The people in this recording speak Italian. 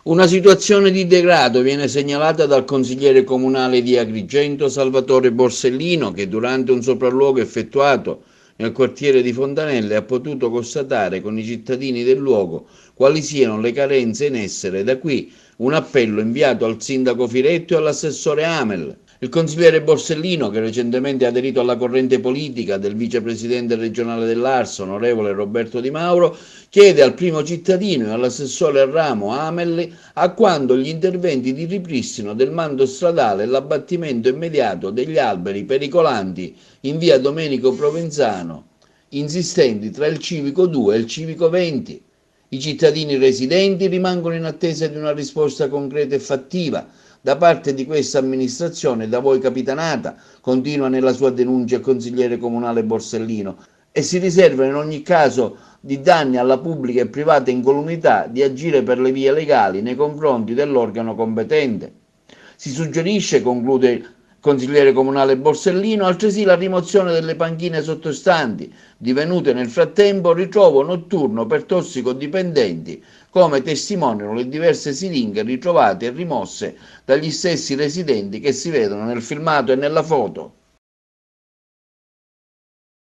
Una situazione di degrado viene segnalata dal consigliere comunale di Agrigento Salvatore Borsellino, che durante un sopralluogo effettuato nel quartiere di Fontanelle ha potuto constatare con i cittadini del luogo quali siano le carenze in essere. Da qui un appello inviato al sindaco Firetto e all'assessore Amel. Il consigliere Borsellino, che recentemente ha aderito alla corrente politica del vicepresidente regionale dell'Arso, onorevole Roberto Di Mauro, chiede al primo cittadino e all'assessore al ramo Amelli a quando gli interventi di ripristino del manto stradale e l'abbattimento immediato degli alberi pericolanti in via Domenico Provenzano, insistenti tra il civico 2 e il civico 20. I cittadini residenti rimangono in attesa di una risposta concreta e fattiva da parte di questa amministrazione da voi capitanata, continua nella sua denuncia il consigliere comunale Borsellino, e si riserva in ogni caso di danni alla pubblica e privata incolumità di agire per le vie legali nei confronti dell'organo competente. Si suggerisce, conclude il consigliere comunale Borsellino, altresì la rimozione delle panchine sottostanti, divenute nel frattempo ritrovo notturno per tossicodipendenti, come testimoniano le diverse siringhe ritrovate e rimosse dagli stessi residenti che si vedono nel filmato e nella foto.